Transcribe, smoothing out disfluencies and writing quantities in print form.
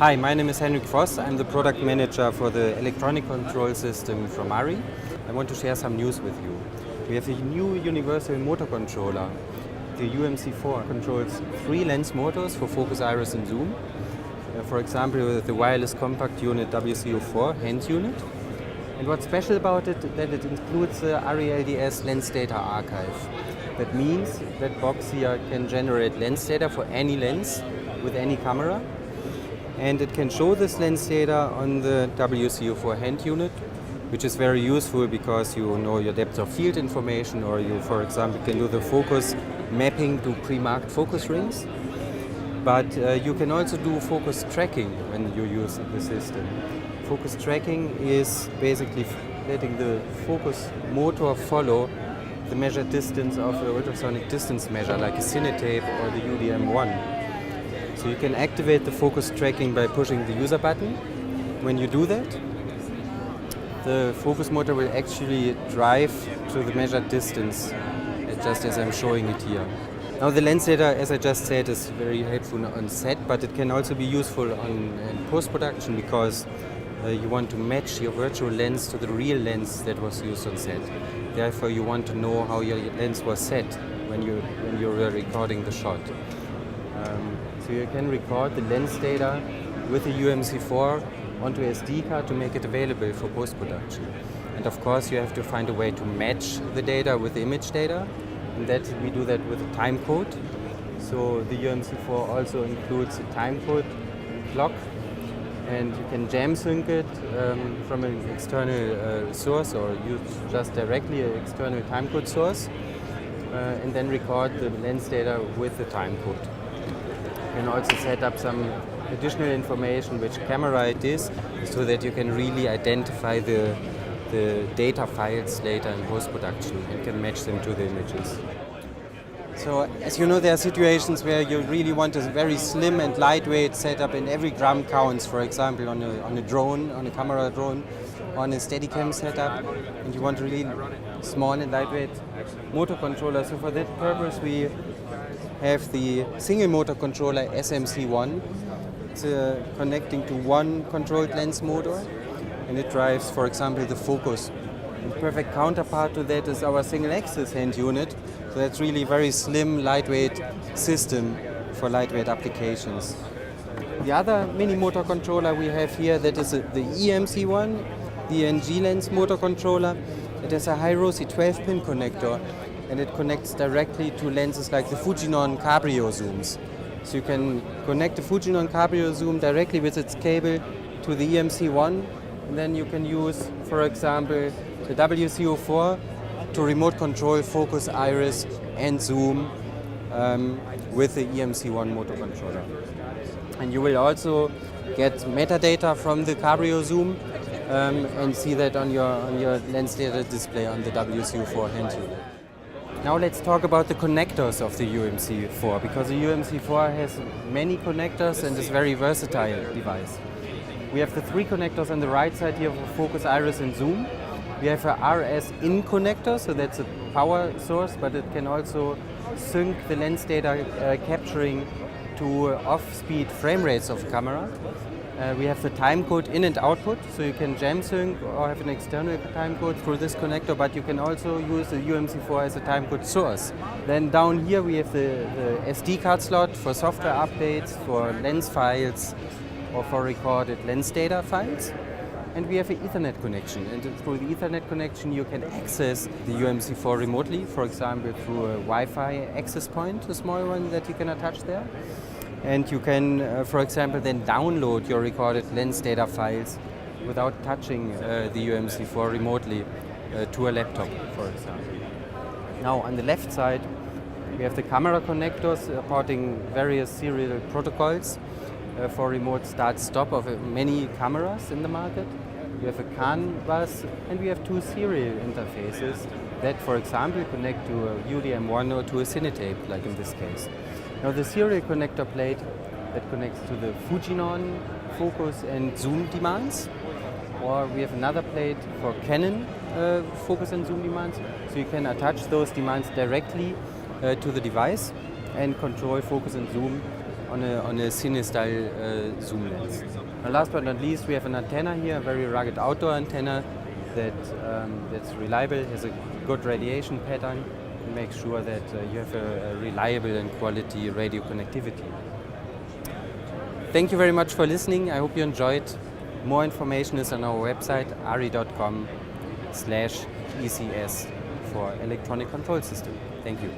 Hi, my name is Henrik Voss. I'm the product manager for the electronic control system from ARRI. I want to share some news with you. We have a new universal motor controller. The UMC4 controls 3 lens motors for focus, iris and zoom. For example, with the wireless compact unit WCO4 hand unit. And what's special about it is that it includes the ARRI LDS lens data archive. That means that box here can generate lens data for any lens with any camera. And it can show this lens data on the WCO4 hand unit, which is very useful because you know your depth of field information, or you, for example, can do the focus mapping to pre-marked focus rings. But you can also do focus tracking when you use the system. Focus tracking is basically letting the focus motor follow the measured distance of an ultrasonic distance measure like a Cinetape or the UDM1. So you can activate the focus tracking by pushing the user button. When you do that, the focus motor will actually drive to the measured distance, just as I'm showing it here. Now the lens data, as I just said, is very helpful on set, but it can also be useful in post-production because you want to match your virtual lens to the real lens that was used on set. Therefore, you want to know how your lens was set when you were recording the shot. So you can record the lens data with the UMC4 onto SD card to make it available for post-production. And of course you have to find a way to match the data with the image data, and that we do that with a time code. So the UMC4 also includes a time code clock, and you can jam sync it from an external source, or use just directly an external time code source, and then record the lens data with the time code. You can also set up some additional information which camera it is, so that you can really identify the data files later in post-production and can match them to the images. So as you know, there are situations where you really want a very slim and lightweight setup, and every gram counts, for example on a drone, on a camera drone, on a Steadicam setup, and you want a really small and lightweight motor controller. So for that purpose we have the single motor controller SMC1. It's connecting to one controlled lens motor, and it drives, for example, the focus. The perfect counterpart to that is our single axis hand unit. So that's really very slim, lightweight system for lightweight applications. The other mini motor controller we have here, that is the EMC1, the NG lens motor controller. It has a high-rosy 12-pin connector, and it connects directly to lenses like the Fujinon Cabrio zooms. So you can connect the Fujinon Cabrio zoom directly with its cable to the EMC1, and then you can use, for example, the WCO4 to remote control focus, iris and zoom with the EMC1 motor controller. And you will also get metadata from the Cabrio zoom and see that on your lens data display on the WCO4 hand unit. Now let's talk about the connectors of the UMC4, because the UMC4 has many connectors and is a very versatile device. We have the 3 connectors on the right side here for focus, iris and zoom. We have a RS in connector, so that's a power source, but it can also sync the lens data capturing to off-speed frame rates of camera. We have the time code in and output, so you can jam sync or have an external time code through this connector, but you can also use the UMC4 as a time code source. Then down here we have the SD card slot for software updates, for lens files, or for recorded lens data files. And we have an Ethernet connection, and through the Ethernet connection you can access the UMC4 remotely, for example through a Wi-Fi access point, a small one that you can attach there. And you can, for example, then download your recorded lens data files without touching the UMC4 remotely to a laptop, for example. Now on the left side we have the camera connectors supporting various serial protocols for remote start-stop of many cameras in the market. We have a CAN bus, and we have 2 serial interfaces that, for example, connect to a UDM1 or to a Cinetape, like in this case. Now the serial connector plate that connects to the Fujinon focus and zoom demands, or we have another plate for Canon focus and zoom demands, so you can attach those demands directly to the device and control focus and zoom on a cine-style zoom lens. And last but not least, we have an antenna here, a very rugged outdoor antenna that's reliable, has a good radiation pattern, and makes sure that you have a reliable and quality radio connectivity. Thank you very much for listening. I hope you enjoyed. More information is on our website, arri.com/ECS for electronic control system. Thank you.